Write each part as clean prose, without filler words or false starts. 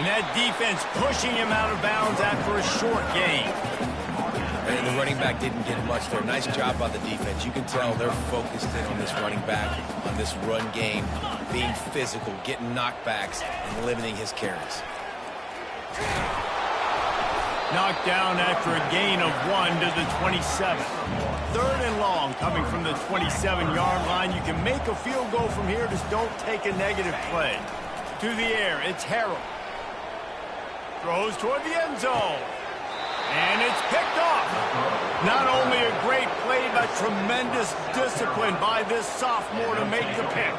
And that defense pushing him out of bounds after a short gain. And the running back didn't get much there. Nice job by the defense. You can tell they're focused in on this running back, on this run game, being physical, getting knockbacks, and limiting his carries. Knocked down after a gain of 1 to the 27. 3rd and long coming from the 27-yard line. You can make a field goal from here, just don't take a negative play. To the air, it's Harrell. Throws toward the end zone. And it's picked off. Not only a great play, but tremendous discipline by this sophomore to make the pick.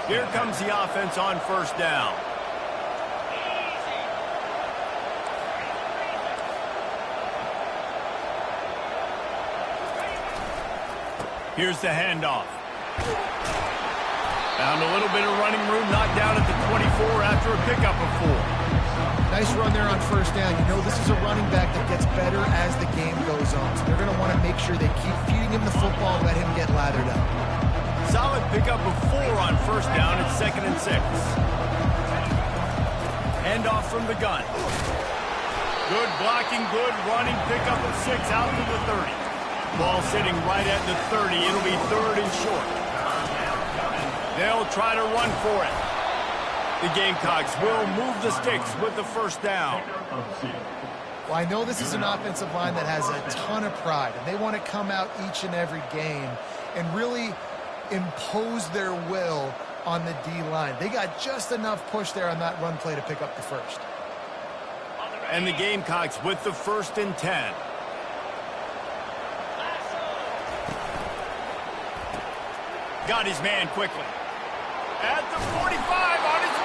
Here comes the offense on 1st down. Here's the handoff. Found a little bit of running room, knocked down at the 24 after a pickup of 4. Nice run there on 1st down. You know this is a running back that gets better as the game goes on. So they're going to want to make sure they keep feeding him the football, let him get lathered up. Solid pickup of 4 on 1st down. It's 2nd and 6. Handoff from the gun. Good blocking, good running. Pickup of 6 out to the 30. Ball sitting right at the 30. It'll be 3rd and short. They'll try to run for it. The Gamecocks will move the sticks with the 1st down. Well, I know this is an offensive line that has a ton of pride, and they want to come out each and every game and really impose their will on the D-line. They got just enough push there on that run play to pick up the 1st. And the Gamecocks with the 1st and 10. Got his man quickly. At the 45 on his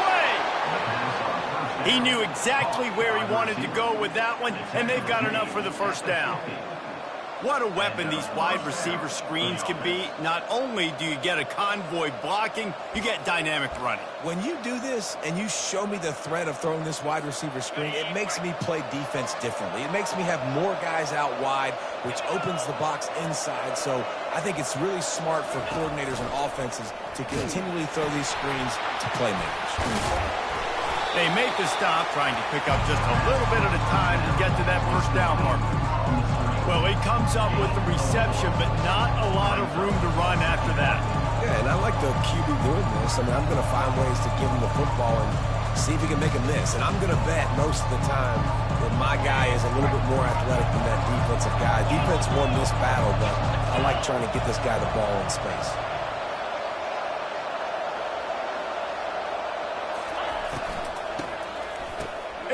way. He knew exactly where he wanted to go with that one, and they've got enough for the 1st down. What a weapon these wide receiver screens can be. Not only do you get a convoy blocking, you get dynamic running. When you do this and you show me the threat of throwing this wide receiver screen, it makes me play defense differently. It makes me have more guys out wide, which opens the box inside. So I think it's really smart for coordinators and offenses to continually throw these screens to playmakers. They make the stop, trying to pick up just a little bit at a time to get to that 1st down marker. Well, he comes up with the reception, but not a lot of room to run after that. Yeah, and I like the QB doing this. I mean, I'm going to find ways to give him the football and see if he can make a miss. And I'm going to bet most of the time that my guy is a little bit more athletic than that defensive guy. Defense won this battle, but I like trying to get this guy the ball in space.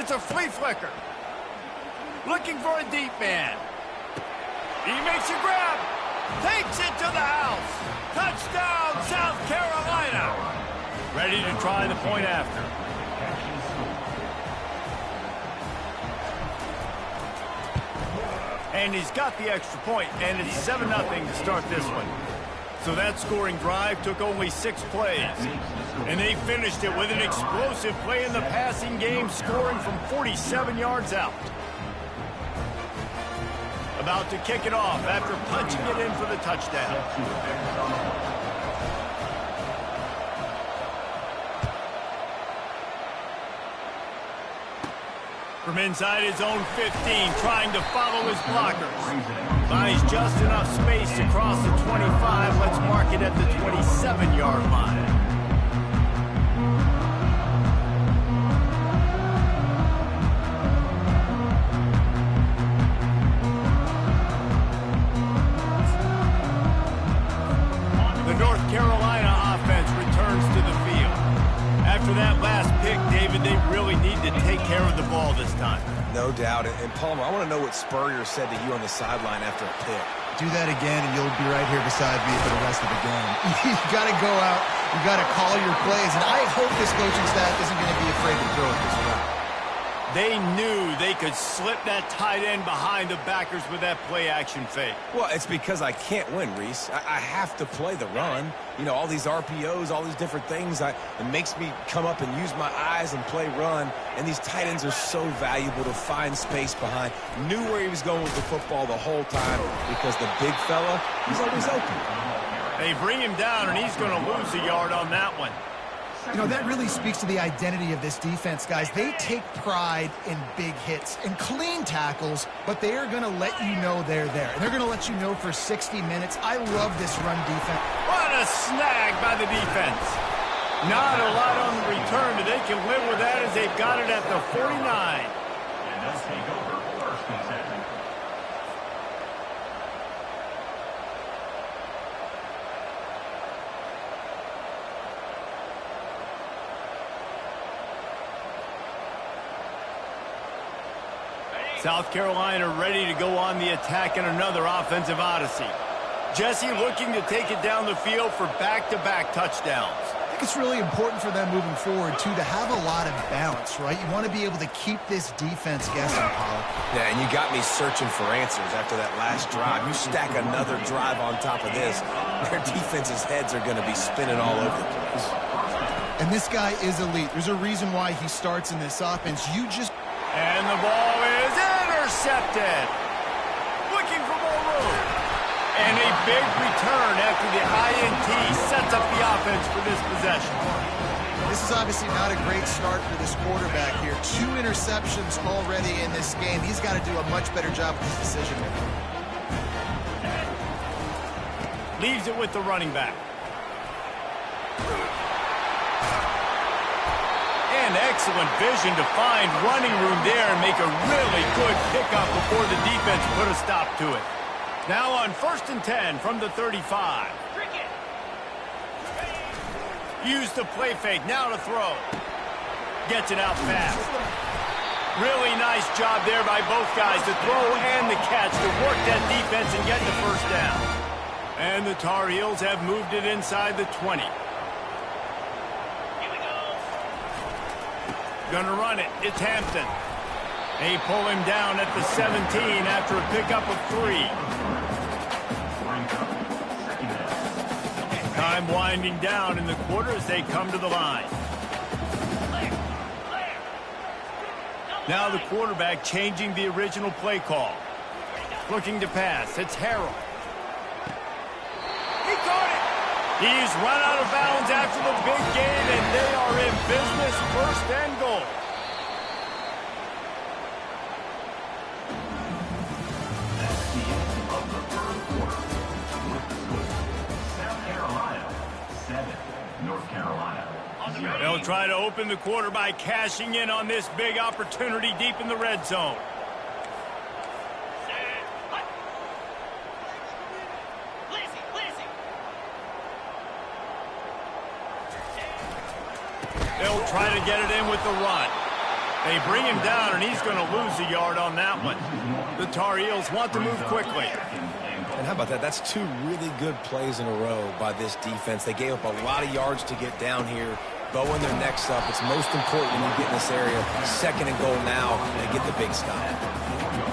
It's a flea flicker. Looking for a deep man. He makes a grab. Takes it to the house. Touchdown, South Carolina. Ready to try the point after. And he's got the extra point, and it's 7-0 to start this one. So that scoring drive took only 6 plays. And they finished it with an explosive play in the passing game, scoring from 47 yards out. About to kick it off after punching it in for the touchdown. From inside his own 15, trying to follow his blockers. Buys just enough space to cross the 25. Let's mark it at the 27-yard line. That last pick, David, they really need to take care of the ball this time. No doubt. And Palmer, I want to know what Spurrier said to you on the sideline after a pick. Do that again, and you'll be right here beside me for the rest of the game. You got to go out. You got to call your plays, and I hope this coaching staff isn't going to be afraid to throw it this way. They knew they could slip that tight end behind the backers with that play-action fake. Well, it's because I can't win, Reese. I have to play the run. You know, all these RPOs, all these different things. It makes me come up and use my eyes and play run. And these tight ends are so valuable to find space behind. Knew where he was going with the football the whole time because the big fella, he's always open. They bring him down, and he's going to lose a yard on that one. You know, that really speaks to the identity of this defense, guys. They take pride in big hits and clean tackles, but they are going to let you know they're there. And they're going to let you know for 60 minutes. I love this run defense. What a snag by the defense. Not a lot on the return, but they can live with that as they've got it at the 49. And they'll take over first and 10. South Carolina ready to go on the attack in another offensive odyssey. Jesse looking to take it down the field for back-to-back touchdowns. I think it's really important for them moving forward, too, to have a lot of balance, right? You want to be able to keep this defense guessing, Pollock. Yeah, and you got me searching for answers after that last drive. You stack another drive on top of this, their defense's heads are going to be spinning all over the place. And this guy is elite. There's a reason why he starts in this offense. And the ball is intercepted. Looking for more room. And a big return after the INT sets up the offense for this possession. This is obviously not a great start for this quarterback here. 2 interceptions already in this game. He's got to do a much better job with his decision making. Leaves it with the running back. And excellent vision to find running room there and make a really good pickup before the defense put a stop to it. Now on 1st and 10 from the 35. Use the play fake, now to throw. Gets it out fast. Really nice job there by both guys, the throw and the catch, to work that defense and get the first down. And the Tar Heels have moved it inside the 20. Gonna run it. It's Hampton. They pull him down at the 17 after a pickup of 3. Time winding down in the quarter as they come to the line. Now the quarterback changing the original play call. Looking to pass. It's Harrell. He caught it. He's run out of bounds after the big game, and they are in business, 1st and goal. That's the end of the third quarter. South Carolina, 7. North Carolina, 0. They'll try to open the quarter by cashing in on this big opportunity deep in the red zone. They'll try to get it in with the run. They bring him down, and he's going to lose a yard on that one. The Tar Heels want to move quickly. And how about that? That's 2 really good plays in a row by this defense. They gave up a lot of yards to get down here, bowing their necks up. It's most important when you get in this area. 2nd and goal now, they get the big stop.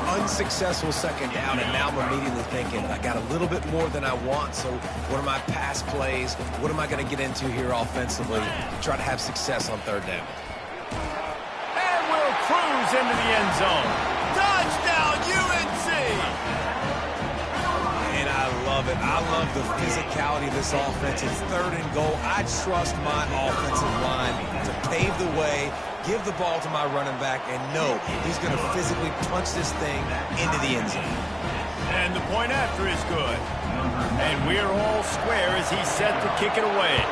Unsuccessful 2nd down, and now I'm immediately thinking, I got a little bit more than I want, so what are my pass plays? What am I going to get into here offensively to try to have success on 3rd down? And will cruise into the end zone. Touchdown, UNC! And I love it. I love the physicality of this offense. It's 3rd and goal. I trust my offensive line to pave the way, give the ball to my running back, and know he's going to physically punch this thing into the end zone. And the point after is good. And we're all square as he's set to kick it away.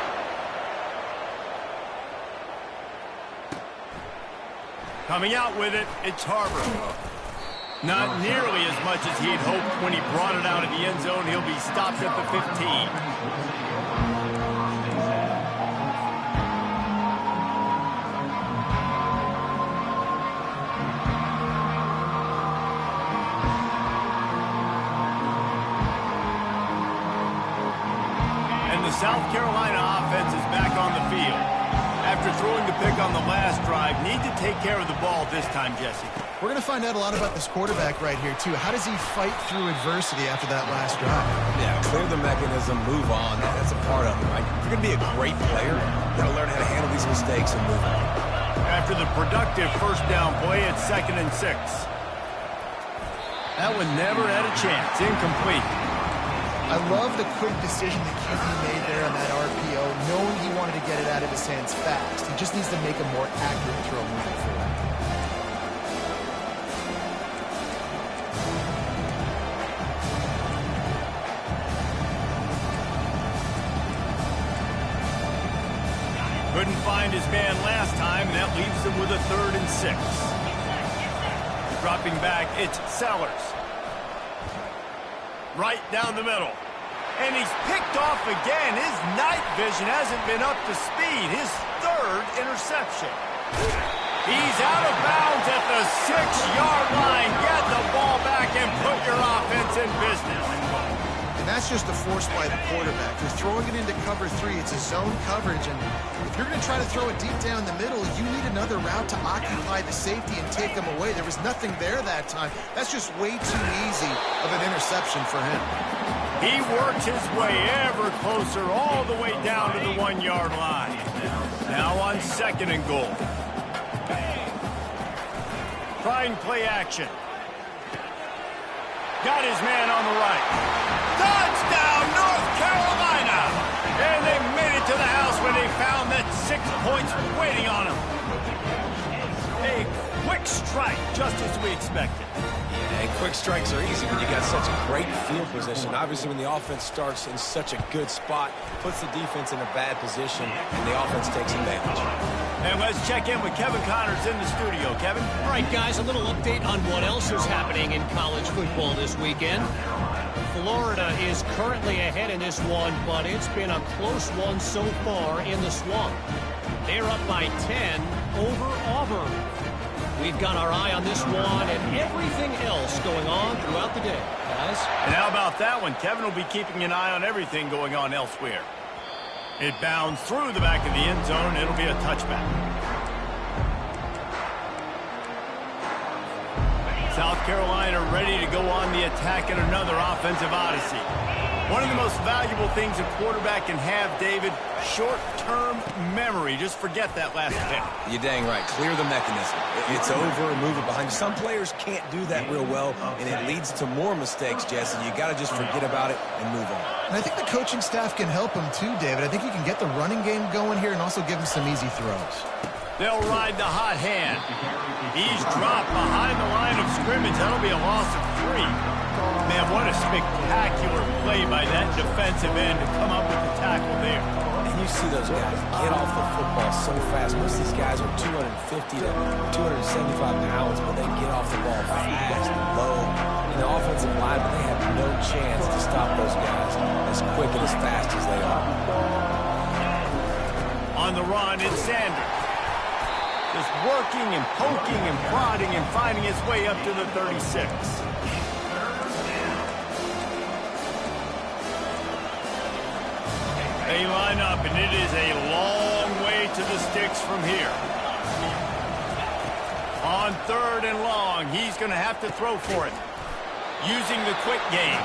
Coming out with it, it's Harbor. Not nearly as much as he'd hoped when he brought it out of the end zone. He'll be stopped at the 15. South Carolina offense is back on the field. After throwing the pick on the last drive, need to take care of the ball this time, Jesse. We're going to find out a lot about this quarterback right here, too. How does he fight through adversity after that last drive? Yeah, clear the mechanism, move on. That's a part of it, right? If you're going to be a great player, you've got to learn how to handle these mistakes and move on. After the productive 1st down play, it's 2nd and 6. That one never had a chance. Incomplete. I love the quick decision the QB made there on that RPO, knowing he wanted to get it out of his hands fast. He just needs to make a more accurate throw moving forward. Couldn't find his man last time, and that leaves him with a 3rd and 6. Dropping back, it's Sellers. Right down the middle. And he's picked off again. His night vision hasn't been up to speed. His 3rd interception. He's out of bounds at the 6-yard line. Get the ball back and put your offense in business. And that's just a force by the quarterback. You're throwing it into cover 3. It's a zone coverage, and if you're going to try to throw it deep down the middle, you need another route to occupy the safety and take them away. There was nothing there that time. That's just way too easy of an interception for him. He worked his way ever closer all the way down to the 1-yard line. Now on 2nd and goal. Trying play action. Got his man on the right. Touchdown, North Carolina! And they made it to the house when they found that 6 points waiting on them. A quick strike, just as we expected. And quick strikes are easy when you got such a great field position. Obviously, when the offense starts in such a good spot, puts the defense in a bad position, and the offense takes advantage. And let's check in with Kevin Connors in the studio. Kevin? All right, guys, a little update on what else is happening in college football this weekend. Florida is currently ahead in this one, but it's been a close one so far in the Swamp. They're up by 10 over Auburn. We've got our eye on this one and everything else going on throughout the day, guys. And how about that one? Kevin will be keeping an eye on everything going on elsewhere. It bounds through the back of the end zone. It'll be a touchback. South Carolina ready to go on the attack in another offensive odyssey. One of the most valuable things a quarterback can have, David, short-term memory. Just forget that last pick. You're dang right. Clear the mechanism. It's over, move it behind. Some players can't do that real well, and it leads to more mistakes, Jesse. You got to just forget about it and move on. And I think the coaching staff can help him too, David. I think you can get the running game going here and also give him some easy throws. They'll ride the hot hand. He's dropped behind the line of scrimmage. That'll be a loss of 3. Man, what a spectacular play by that defensive end to come up with the tackle there. And you see those guys get off the football so fast. Most of these guys are 250 to 275 pounds, but they get off the ball fast and low. And the offensive line, but they have no chance to stop those guys as quick and as fast as they are. On the run, it's Sanders. Just working and poking and prodding and finding his way up to the 36. They line up, and it is a long way to the sticks from here. On 3rd and long, he's going to have to throw for it. Using the quick game.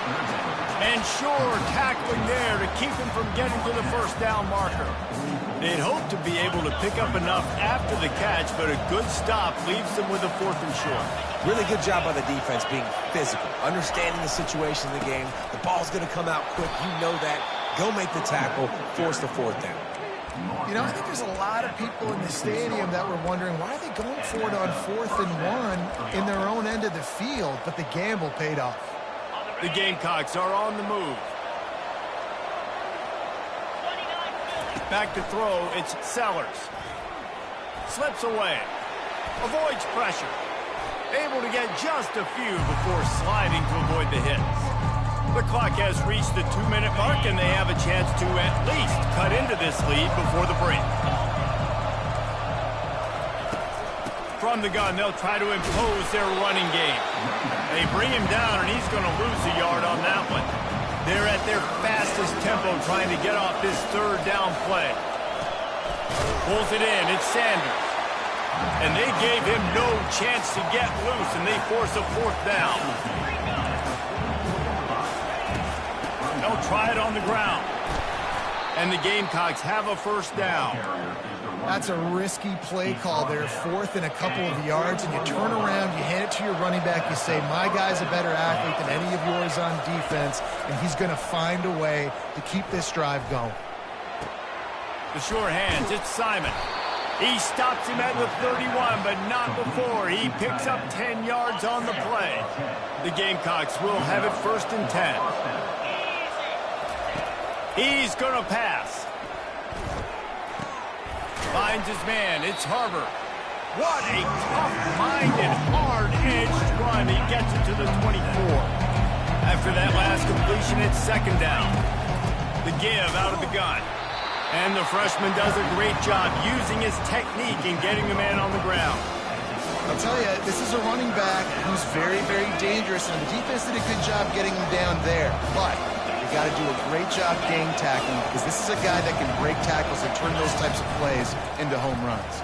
And sure, tackling there to keep him from getting to the first down marker. They'd hope to be able to pick up enough after the catch, but a good stop leaves them with a 4th and short. Really good job by the defense being physical, understanding the situation of the game. The ball's going to come out quick. You know that. Go make the tackle, force the 4th down. You know, I think there's a lot of people in the stadium that were wondering, why are they going for it on 4th and 1 in their own end of the field? But the gamble paid off. The Gamecocks are on the move. Back to throw, it's Sellers. Slips away. Avoids pressure. Able to get just a few before sliding to avoid the hits. The clock has reached the 2-minute mark, and they have a chance to at least cut into this lead before the break. From the gun, they'll try to impose their running game. They bring him down, and he's going to lose a yard on that one. They're at their fastest tempo trying to get off this 3rd down play. Pulls it in. It's Sanders. And they gave him no chance to get loose, and they force a 4th down. They'll try it on the ground. And the Gamecocks have a 1st down. That's a risky play call there, 4th and a couple of yards, and you turn around, you hand it to your running back, you say, my guy's a better athlete than any of yours on defense, and he's going to find a way to keep this drive going. The sure hands, it's Simon. He stops him at the 31, but not before. He picks up 10 yards on the play. The Gamecocks will have it 1st and 10. He's going to pass. Finds his man. It's Harbor. What a tough-minded, hard-edged run. He gets it to the 24. After that last completion, it's 2nd down. The give out of the gun. And the freshman does a great job using his technique and getting the man on the ground. I'll tell you, this is a running back who's very, very dangerous, and the defense did a good job getting him down there. But you got to do a great job game tackling, because this is a guy that can break tackles and turn those types of plays into home runs.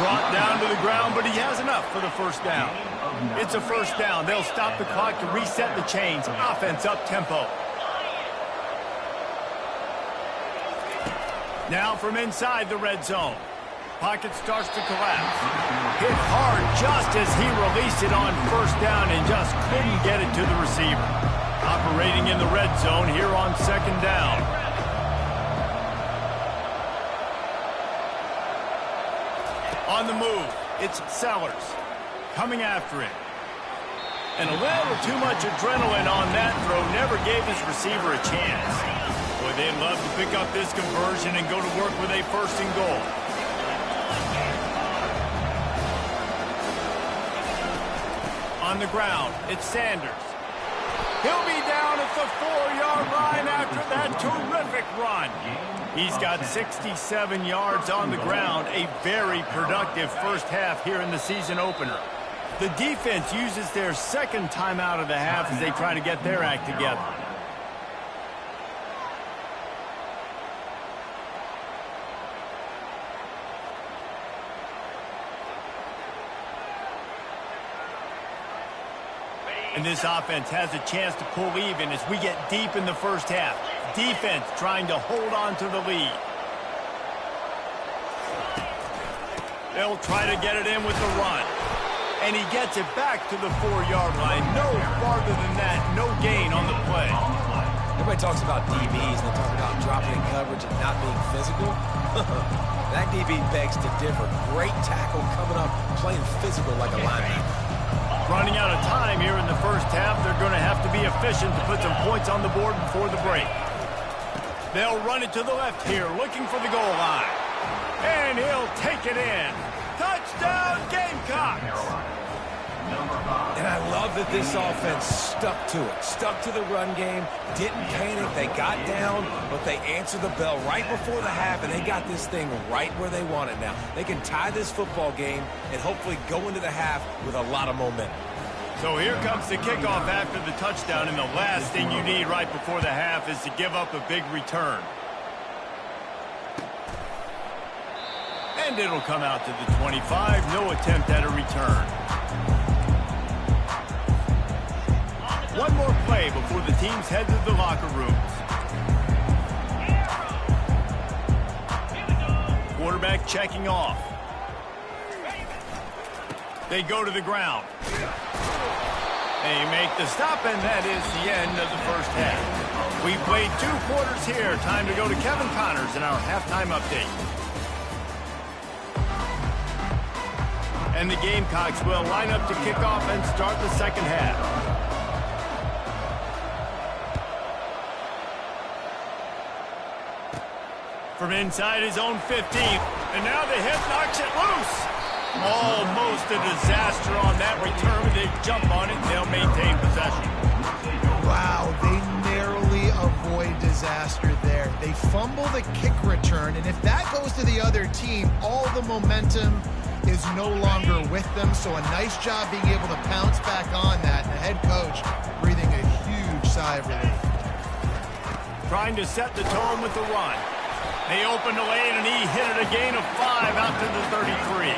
Brought down to the ground, but he has enough for the 1st down. It's a 1st down. They'll stop the clock to reset the chains. Offense up tempo. Now from inside the red zone. Pocket starts to collapse. Hit hard just as he released it on 1st down and just couldn't get it to the receiver. Operating in the red zone here on 2nd down. On the move, it's Sellers. Coming after it. And a little too much adrenaline on that throw. Never gave his receiver a chance. Boy, they'd love to pick up this conversion and go to work with a 1st and goal. On the ground, it's Sanders. He'll be down at the 4-yard line after that terrific run. He's got 67 yards on the ground, a very productive 1st half here in the season opener. The defense uses their 2nd timeout of the half as they try to get their act together. And this offense has a chance to pull even as we get deep in the 1st half. Defense trying to hold on to the lead. They'll try to get it in with the run. And he gets it back to the 4-yard line. No farther than that. No gain on the play. Everybody talks about DBs and they talk about dropping in coverage and not being physical. That DB begs to differ. Great tackle coming up, playing physical like a linebacker. Running out of time here in the 1st half. They're going to have to be efficient to put some points on the board before the break. They'll run it to the left here, looking for the goal line. And he'll take it in. Touchdown, Gamecocks! And I love that this offense stuck to it. Stuck to the run game, didn't panic. They got down, but they answered the bell right before the half, and they got this thing right where they want it now. They can tie this football game and hopefully go into the half with a lot of momentum. So here comes the kickoff after the touchdown, and the last thing you need right before the half is to give up a big return. And it'll come out to the 25. No attempt at a return. One more play before the teams head to the locker rooms. Quarterback checking off. They go to the ground. They make the stop, and that is the end of the 1st half. We played 2 quarters here. Time to go to Kevin Connors in our halftime update. And the Gamecocks will line up to kick off and start the 2nd half. From inside his own 15th, and now the hit knocks it loose. Almost a disaster on that return. They jump on it, they'll maintain possession. Wow, they narrowly avoid disaster there. They fumble the kick return, and if that goes to the other team, all the momentum is no longer with them. So a nice job being able to pounce back on that. And the head coach breathing a huge sigh of relief. Trying to set the tone with the run. They opened the lane, and he hit it a gain of 5 out to the 33.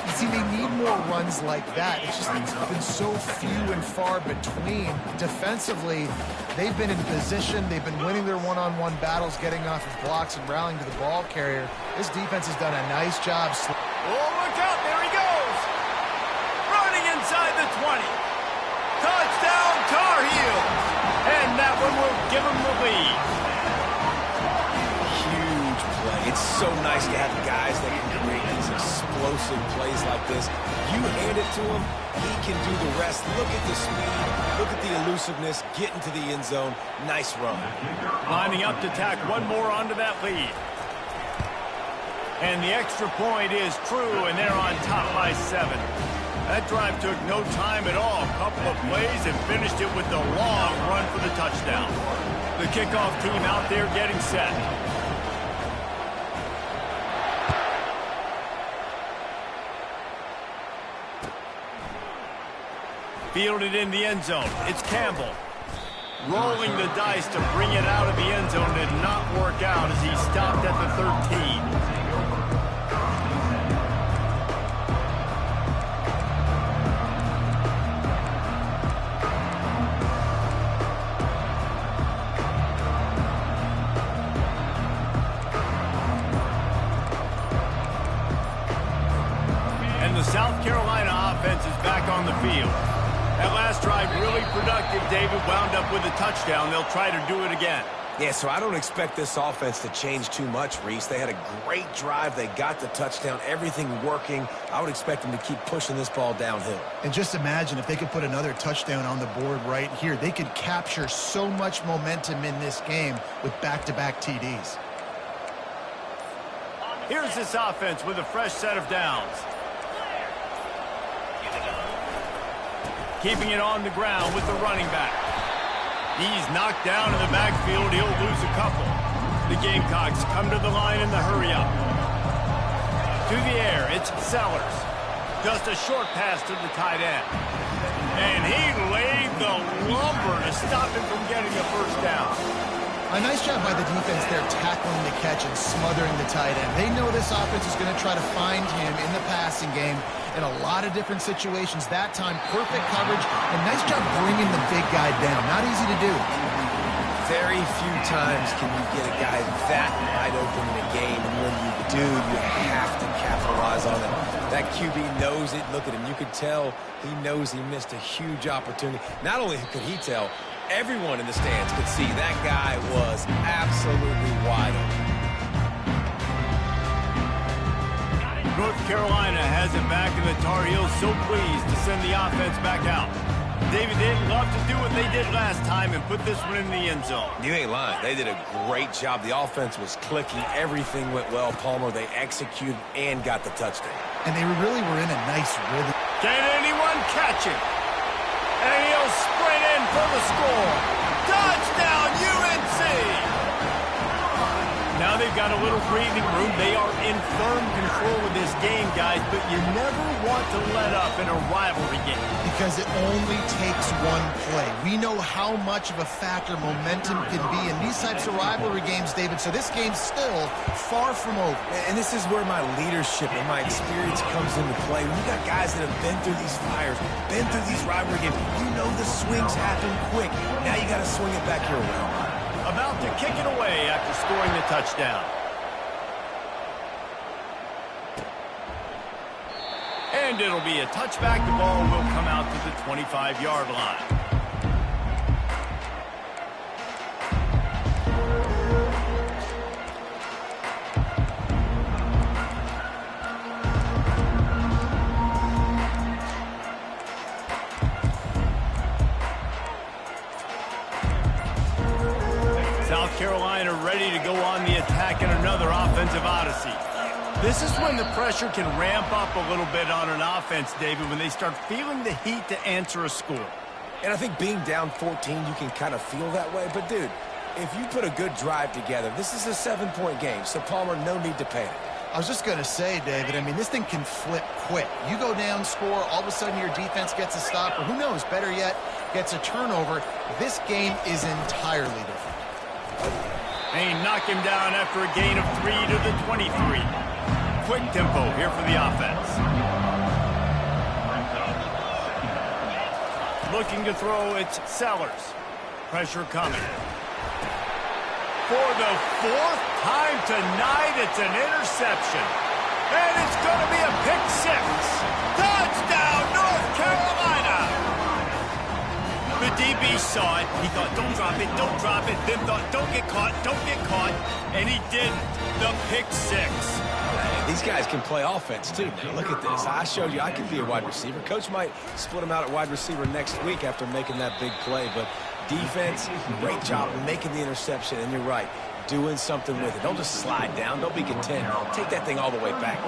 You see, they need more more runs like that. It's just been so few and far between. Defensively, they've been in position. They've been winning their one-on-one battles, getting off of blocks and rallying to the ball carrier. This defense has done a nice job. Oh, look out. There he goes. Running inside the 20. Touchdown, Tar Heels. And that one will give them the lead. Huge play. It's so nice to have guys that can create these explosive plays like this. You hand it to him, he can do the rest. Look at the speed. Look at the elusiveness. Get into the end zone. Nice run. Lining up to tack one more onto that lead. And the extra point is true, and they're on top by 7. That drive took no time at all. A couple of plays and finished it with a long run for the touchdown. The kickoff team out there getting set. Fielded in the end zone. It's Campbell. Rolling the dice to bring it out of the end zone did not work out as he stopped at the 13. And the South Carolina offense is back on the field. That last drive really productive. David wound up with a touchdown. They'll try to do it again. Yeah, so I don't expect this offense to change too much, Reese. They had a great drive. They got the touchdown. Everything working. I would expect them to keep pushing this ball downhill. And just imagine if they could put another touchdown on the board right here. They could capture so much momentum in this game with back-to-back TDs. Here's this offense with a fresh set of downs. Keeping it on the ground with the running back. He's knocked down in the backfield. He'll lose a couple. The Gamecocks come to the line in the hurry-up. To the air, it's Sellers. Just a short pass to the tight end. And he laid the lumber to stop him from getting a first down. A nice job by the defense there tackling the catch and smothering the tight end. They know this offense is going to try to find him in the passing game in a lot of different situations. That time, perfect coverage, and nice job bringing the big guy down. Not easy to do. Very few times can you get a guy that wide open in a game, and when you do, you have to capitalize on it. That QB knows it. Look at him. You could tell he knows he missed a huge opportunity. Not only could he tell, everyone in the stands could see that guy was absolutely wide open. North Carolina has it back, and the Tar Heels so pleased to send the offense back out. David, they'd love to do what they did last time and put this one in the end zone. You ain't lying. They did a great job. The offense was clicking. Everything went well. Palmer, they executed and got the touchdown. And they really were in a nice rhythm. Can anyone catch it? And he'll sprint in for the score. Touchdown, UNC! Now they've got a little breathing room. They are in firm control of this game, guys, but you never want to let up in a rivalry game. Because it only takes one play. We know how much of a factor momentum can be in these types of rivalry games, David, so this game's still far from over. And this is where my leadership and my experience comes into play. When you got guys that have been through these fires, been through these rivalry games, you know the swings happen quick. Now you got to swing it back your way. About to kick it away after scoring the touchdown. And it'll be a touchback. The ball will come out to the 25-yard line. South Carolina ready to go on the attack in another offensive odyssey. This is when the pressure can ramp up a little bit on an offense, David, when they start feeling the heat to answer a score. And I think being down 14, you can kind of feel that way. But, dude, if you put a good drive together, this is a 7-point game, so Palmer, no need to panic. I was just going to say, David, I mean, this thing can flip quick. You go down, score, all of a sudden your defense gets a stop, or who knows, better yet, gets a turnover. This game is entirely different. They knock him down after a gain of 3 to the 23. Quick tempo here for the offense. Looking to throw, it's Sellers. Pressure coming. For the fourth time tonight, it's an interception. And it's going to be a pick six. Touchdown, North Carolina! The DB saw it. He thought, don't drop it, don't drop it. Then thought, don't get caught, don't get caught. And he didn't. The pick six. These guys can play offense, too. Now, look at this. I showed you I could be a wide receiver. Coach might split him out at wide receiver next week after making that big play. But defense, great job making the interception. And you're right, doing something with it. Don't just slide down. Don't be content. Take that thing all the way back.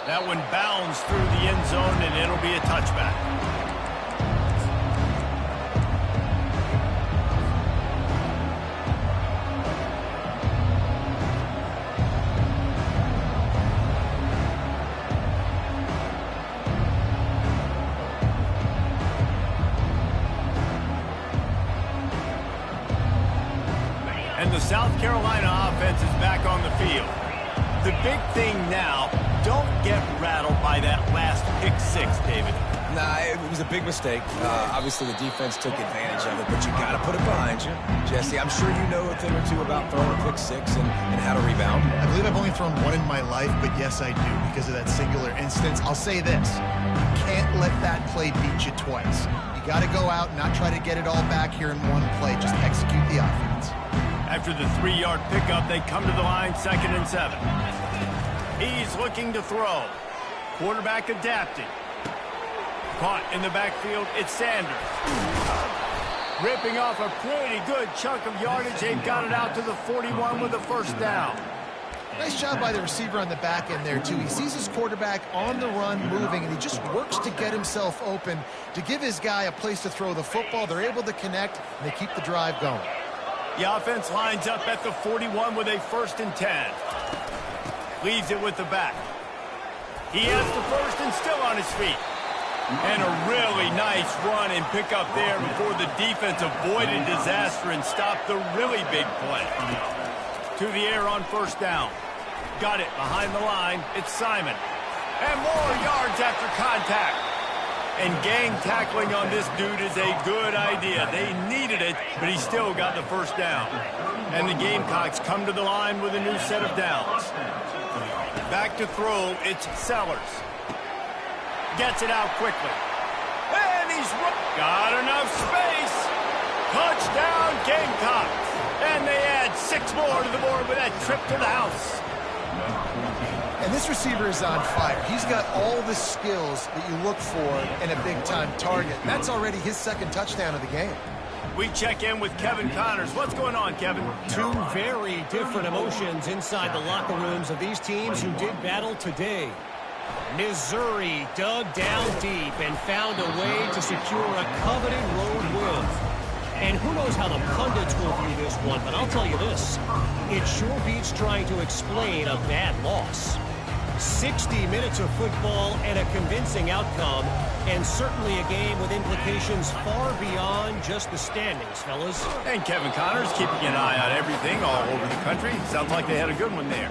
That one bounds through the end zone, and it'll be a touchback. And the South Carolina offense is back on the field. The big thing now, don't get rattled by that last pick six, David. Nah, it was a big mistake. Obviously, the defense took advantage of it, but you got to put it behind you. Jesse, I'm sure you know a thing or two about throwing a pick six and how to rebound. I believe I've only thrown one in my life, but yes, I do, because of that singular instance. I'll say this. You can't let that play beat you twice. You got to go out and not try to get it all back here in one play. Just execute the offense. After the 3-yard pickup, they come to the line, 2nd and 7. He's looking to throw. Quarterback adapting. Caught in the backfield, it's Sanders. Ripping off a pretty good chunk of yardage. They've got it out to the 41 with a first down. Nice job by the receiver on the back end there, too. He sees his quarterback on the run moving, and he just works to get himself open to give his guy a place to throw the football. They're able to connect, and they keep the drive going. The offense lines up at the 41 with a 1st and 10. Leaves it with the back. He has the first and still on his feet. And a really nice run and pick up there before the defense avoided disaster and stopped the really big play. To the air on 1st down. Got it behind the line. It's Simon. And more yards after contact. And gang tackling on this dude is a good idea. They needed it, but he still got the first down. And the Gamecocks come to the line with a new set of downs. Back to throw, it's Sellers. Gets it out quickly. And he's got enough space. Touchdown, Gamecocks. And they add 6 more to the board with that trip to the house. And this receiver is on fire. He's got all the skills that you look for in a big-time target. And that's already his 2nd touchdown of the game. We check in with Kevin Connors. What's going on, Kevin? Two very different emotions inside the locker rooms of these teams who did battle today. Missouri dug down deep and found a way to secure a coveted road win. And who knows how the pundits will view this one, but I'll tell you this. It sure beats trying to explain a bad loss. 60 minutes of football and a convincing outcome, and certainly a game with implications far beyond just the standings, fellas. And Kevin Connors keeping an eye on everything all over the country. Sounds like they had a good one there.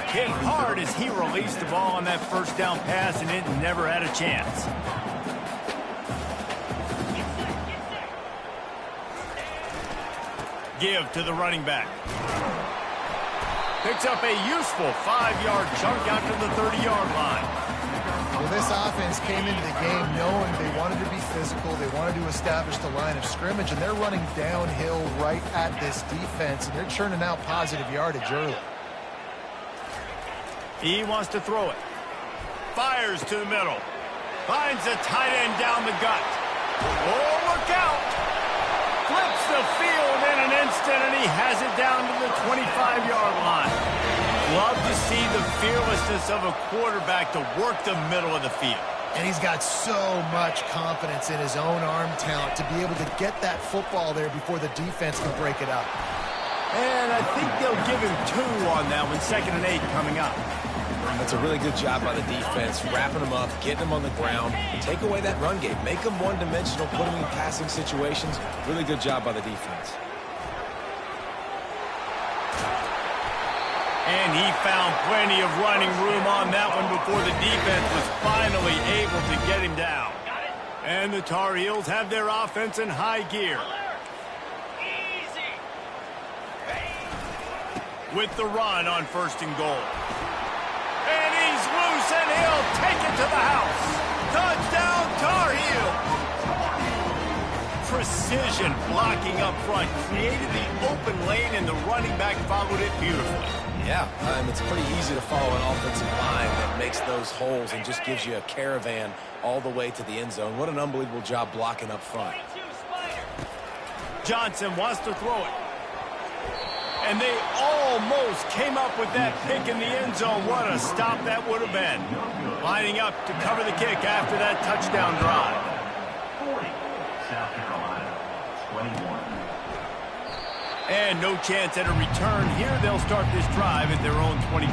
Hit hard as he released the ball on that 1st down pass, and it never had a chance. Give to the running back. Picks up a useful 5-yard chunk out to the 30-yard line. Well, this offense came into the game knowing they wanted to be physical, they wanted to establish the line of scrimmage, and they're running downhill right at this defense, and they're churning out positive yardage early. He wants to throw it. Fires to the middle. Finds a tight end down the gut. Oh, look out! Flips the field in an instant, and he has it down to the 25-yard line. Love to see the fearlessness of a quarterback to work the middle of the field. And he's got so much confidence in his own arm talent to be able to get that football there before the defense can break it up. And I think they'll give him 2 on that one, 2nd and 8 coming up. That's a really good job by the defense, wrapping them up, getting them on the ground. Take away that run game. Make them one-dimensional, put them in passing situations. Really good job by the defense. And he found plenty of running room on that one before the defense was finally able to get him down. And the Tar Heels have their offense in high gear. With the run on 1st and goal. And he's loose, and he'll take it to the house. Touchdown, Tar Heels! Precision blocking up front created the open lane, and the running back followed it beautifully. Yeah, it's pretty easy to follow an offensive line that makes those holes and just gives you a caravan all the way to the end zone. What an unbelievable job blocking up front. Johnson wants to throw it. And they almost came up with that pick in the end zone. What a stop that would have been. Lining up to cover the kick after that touchdown drive. 40, South Carolina, 21. And no chance at a return here. They'll start this drive at their own 25.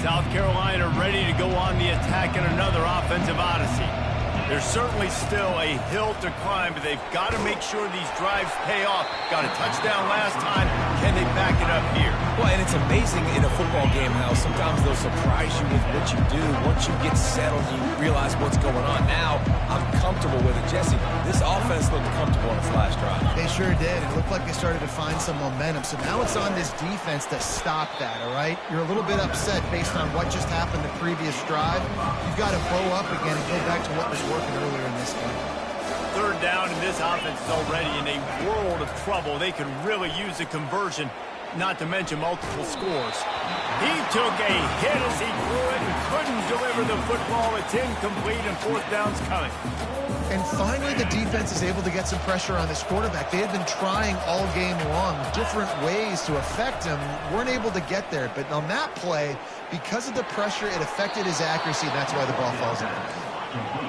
South Carolina ready to go on the attack in another offensive odyssey. There's certainly still a hill to climb, but they've got to make sure these drives pay off. Got a touchdown last time. Can they back it up here? Well, and it's amazing in a football game how sometimes they'll surprise you with what you do. Once you get settled, you realize what's going on. Now, I'm comfortable with it. Jesse, this offense looked comfortable on its last drive. They sure did. It looked like they started to find some momentum. So now it's on this defense to stop that, all right? You're a little bit upset based on what just happened the previous drive. You've got to bow up again and go back to what was working earlier in this game. 3rd down, and this offense is already in a world of trouble. They could really use a conversion, not to mention multiple scores. He took a hit as he threw it and couldn't deliver the football. It's incomplete, and 4th down's coming. And finally, the defense is able to get some pressure on this quarterback. They had been trying all game long different ways to affect him, weren't able to get there. But on that play, because of the pressure, it affected his accuracy, and that's why the ball falls in.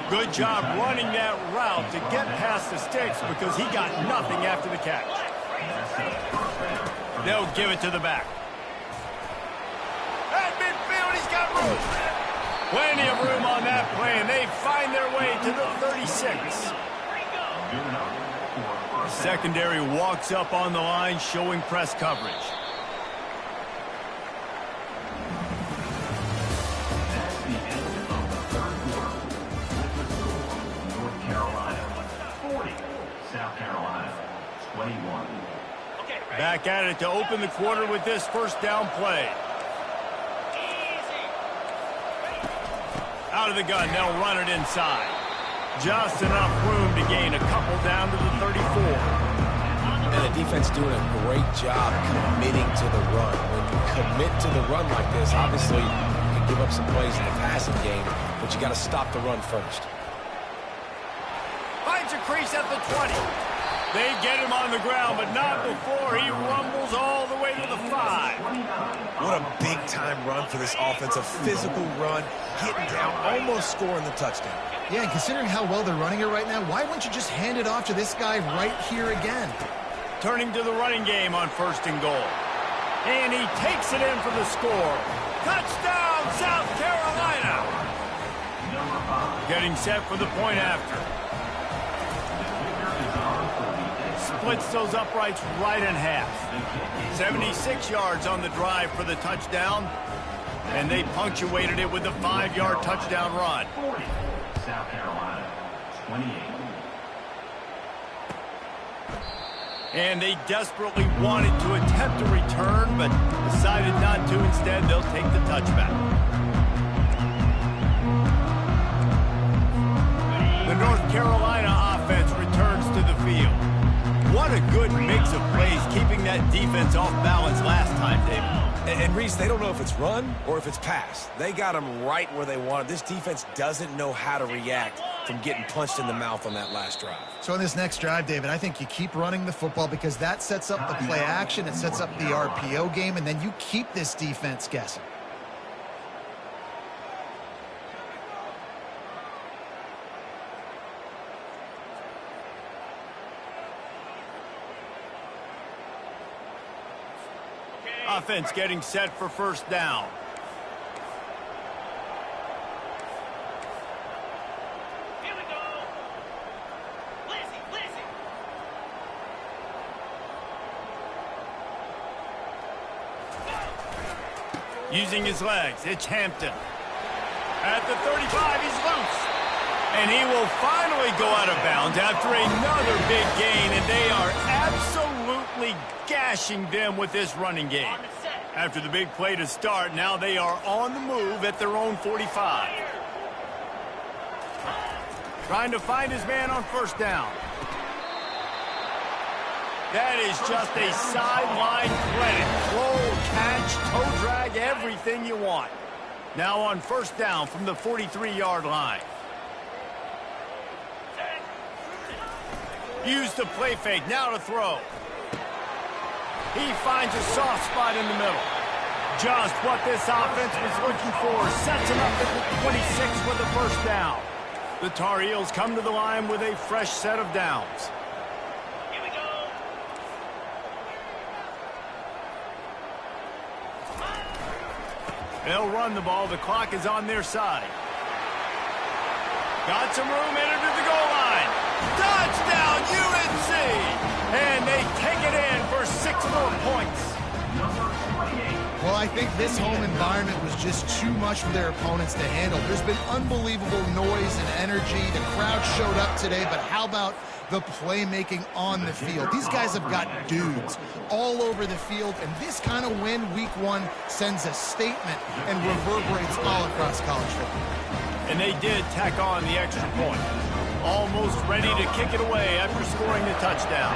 Good job running that route to get past the sticks because he got nothing after the catch. They'll give it to the back. At midfield, he's got room. Plenty of room on that play, and they find their way to the 36. Secondary walks up on the line, showing press coverage. South Carolina, 21. Back at it to open the quarter with this 1st down play. Out of the gun, they'll run it inside. Just enough room to gain a couple down to the 34. And the defense doing a great job committing to the run. When you commit to the run like this, obviously you can give up some plays in the passing game, but you got to stop the run first. Finds a crease at the 20. They get him on the ground, but not before he rumbles all the way to the 5. What a big-time run for this offense. A physical run, getting down, almost scoring the touchdown. Yeah, and considering how well they're running it right now, why wouldn't you just hand it off to this guy right here again? Turning to the running game on 1st and goal. And he takes it in for the score. Touchdown, South Carolina! Getting set for the point after. Splits those uprights right in half. 76 yards on the drive for the touchdown, and they punctuated it with a 5-yard touchdown run. 40, South Carolina, 28. And they desperately wanted to attempt a return, but decided not to. Instead, they'll take the touchback. The North Carolina offense returns to the field. What a good mix of plays, keeping that defense off balance last time, David. And Reese, they don't know if it's run or if it's pass. They got them right where they wanted. This defense doesn't know how to react from getting punched in the mouth on that last drive. So in this next drive, David, I think you keep running the football because that sets up the play action, it sets up the RPO game, and then you keep this defense guessing. Offense getting set for 1st down. Here we go. Using his legs, it's Hampton. At the 35, he's loose. And he will finally go out of bounds after another big gain, and they are absolutely gashing them with this running game. After the big play to start, now they are on the move at their own 45. Trying to find his man on first down. That is just a sideline credit. Roll, catch, toe drag, everything you want. Now on first down from the 43-yard line. Use the play fake, now to throw. He finds a soft spot in the middle. Just what this offense was looking for. Sets him up at the 26 with a first down. The Tar Heels come to the line with a fresh set of downs. Here we go. They'll run the ball. The clock is on their side. Got some room, entered to the goal line. Touchdown, UNC! And they take it in for 6 more points. Well, I think this home environment was just too much for their opponents to handle. There's been unbelievable noise and energy. The crowd showed up today, but how about the playmaking on the field? These guys have got dudes all over the field, and this kind of win week 1 sends a statement and reverberates all across college football. And they did tack on the extra point. Almost ready to kick it away after scoring the touchdown.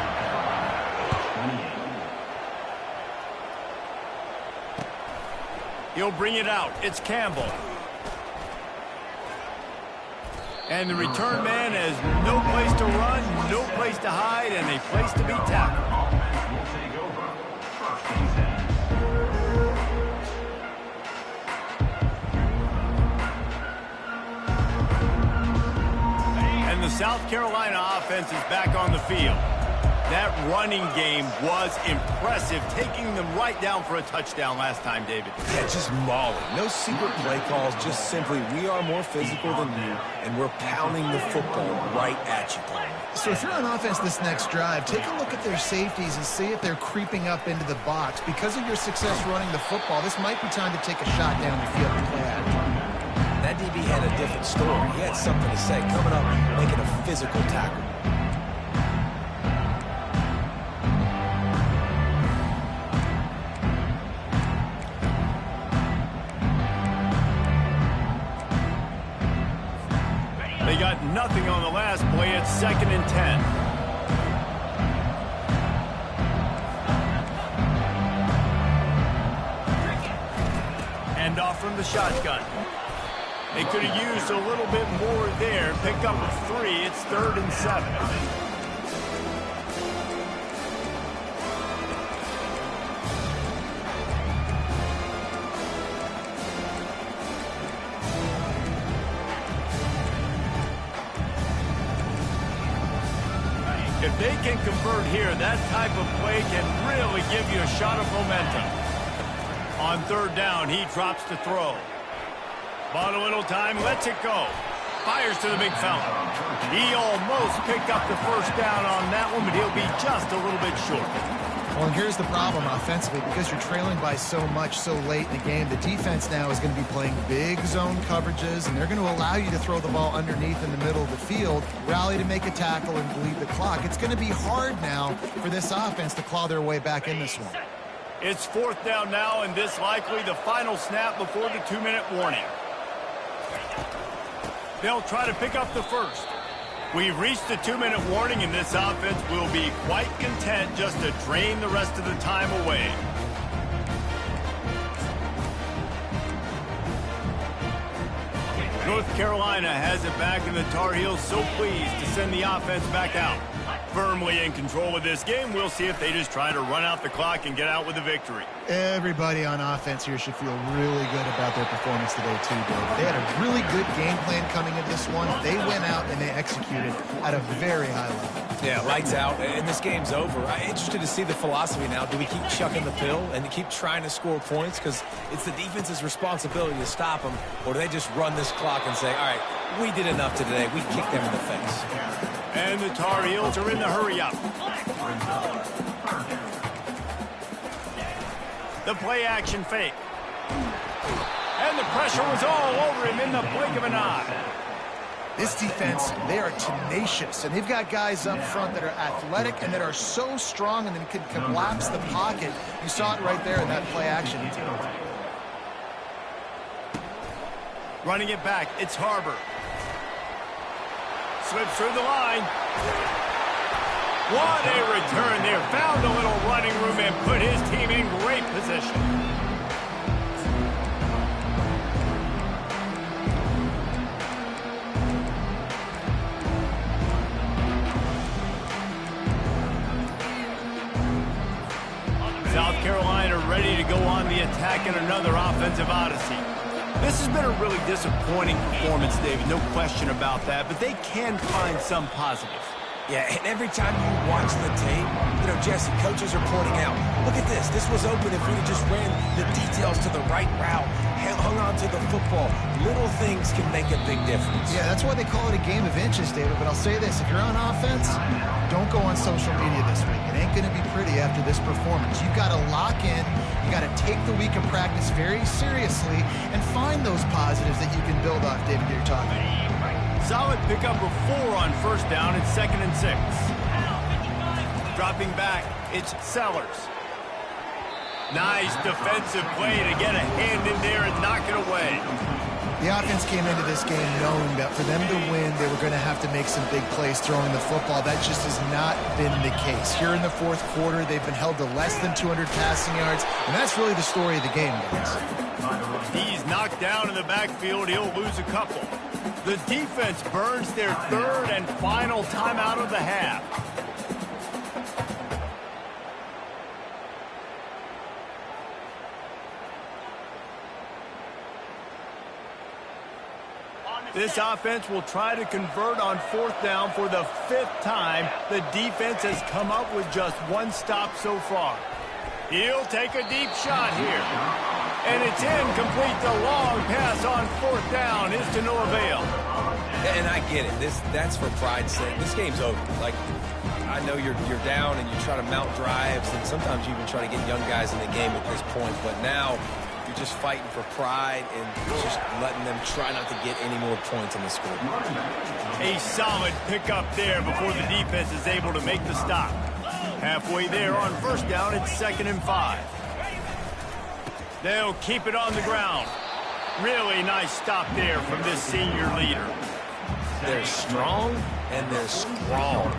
He'll bring it out. It's Campbell. And the return man has no place to run, no place to hide, and a place to be tackled. And the South Carolina offense is back on the field. That running game was impressive, taking them right down for a touchdown last time, David. Yeah, just mauling. No secret play calls, just simply we are more physical than you, and we're pounding the football right at you, Tom. So if you're on offense this next drive, take a look at their safeties and see if they're creeping up into the box. Because of your success running the football, this might be time to take a shot down the field and play action. That DB had a different story. He had something to say, coming up, making a physical tackle. They got nothing on the last play. It's 2nd and 10. Hand off from the shotgun. They could have used a little bit more there. Pick up a 3. It's 3rd and 7. If they can convert here, that type of play can really give you a shot of momentum. On 3rd down, he drops to throw. Bought a little time, lets it go. Fires to the big fella. He almost picked up the first down on that one, but he'll be just a little bit short. Well, and here's the problem offensively. Because you're trailing by so much so late in the game, the defense now is going to be playing big zone coverages, and they're going to allow you to throw the ball underneath in the middle of the field, rally to make a tackle, and bleed the clock. It's going to be hard now for this offense to claw their way back in this one. It's 4th down now, and this likely the final snap before the 2-minute warning. They'll try to pick up the first. We've reached the 2-minute warning, and this offense will be quite content just to drain the rest of the time away. North Carolina has it back, and the Tar Heels so pleased to send the offense back out. Firmly in control of this game. We'll see if they just try to run out the clock and get out with a victory. Everybody on offense here should feel really good about their performance today, too, Dave. They had a really good game plan coming in this one. They went out and they executed at a very high level. Yeah, lights out, and this game's over. I'm interested to see the philosophy now. Do we keep chucking the pill and keep trying to score points? Because it's the defense's responsibility to stop them, or do they just run this clock and say, all right, we did enough today. We kicked them in the face. And the Tar Heels are in the hurry-up. The play-action fake. and the pressure was all over him in the blink of an eye. This defense, they are tenacious, and they've got guys up front that are athletic and that are so strong and then can collapse the pocket. You saw it right there in that play action. Running it back, it's Harbor. Slips through the line. What a return there. Found a little running room and put his team in great position. South Carolina ready to go on the attack in another offensive odyssey. This has been a really disappointing performance, David, no question about that, but they can find some positives. Yeah, and every time you watch the tape, Jesse, coaches are pointing out, look at this. This was open if we'd have just ran the details to the right route, hung on to the football. Little things can make a big difference. Yeah, that's why they call it a game of inches, David. But I'll say this, if you're on offense, don't go on social media this week. It ain't going to be pretty after this performance. You've got to lock in. You got to take the week of practice very seriously and find those positives that you can build off, David, that you're talking about. Solid pickup of 4 on first down. It's 2nd and 6. Dropping back, it's Sellers. Nice defensive play to get a hand in there and knock it away. The offense came into this game knowing that for them to win, they were going to have to make some big plays throwing the football. That just has not been the case. Here in the fourth quarter, they've been held to less than 200 passing yards, and that's really the story of the game, guys. He's knocked down in the backfield. He'll lose a couple. The defense burns their 3rd and final timeout of the half. This offense will try to convert on 4th down for the 5th time. The defense has come up with just 1 stop so far. He'll take a deep shot here. And it's incomplete. The long pass on 4th down is to no avail. And I get it. That's for pride's sake. This game's over. Like, I know you're down and you try to mount drives, and sometimes you even try to get young guys in the game at this point. But now you're just fighting for pride and just letting them try not to get any more points in the score. A solid pickup there before the defense is able to make the stop. Halfway there on first down, it's 2nd and 5. They'll keep it on the ground. Really nice stop there from this senior leader. They're strong and they're strong.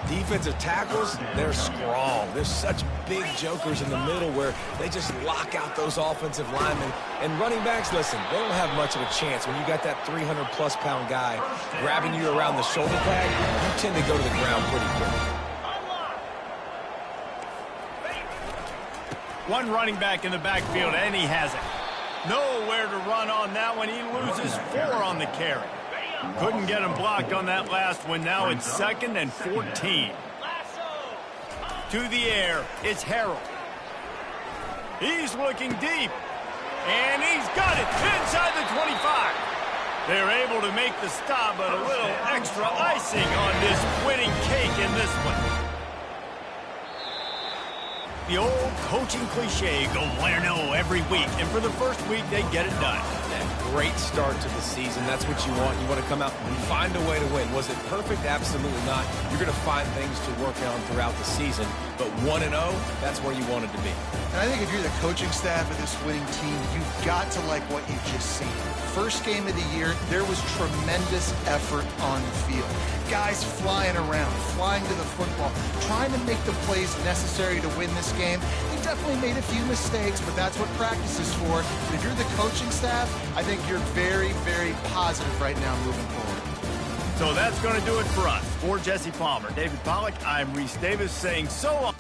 Defensive tackles, they're strong. There's such big jokers in the middle where they just lock out those offensive linemen. And running backs, listen, they don't have much of a chance. When you got that 300-plus pound guy grabbing you around the shoulder pad, you tend to go to the ground pretty quick. One running back in the backfield, and he has it. Nowhere to run on that one. He loses 4 on the carry. Couldn't get him blocked on that last one. Now it's 2nd and 14. To the air, it's Harrell. He's looking deep. And he's got it inside the 25. They're able to make the stop, but a little extra icing on this winning cake in this one. The old coaching cliche, go win or no every week. And for the first week, they get it done. Great start to the season. That's what you want. You want to come out and find a way to win. Was it perfect? Absolutely not. You're going to find things to work on throughout the season. But 1-0, that's where you wanted to be. And I think if you're the coaching staff of this winning team, you've got to like what you've just seen. First game of the year, there was tremendous effort on the field. Guys flying around, flying to the football, trying to make the plays necessary to win this game. They definitely made a few mistakes, but that's what practice is for. But if you're the coaching staff, I think you're very, very positive right now moving forward. So that's going to do it for us. For Jesse Palmer, David Pollack, I'm Reese Davis saying so long.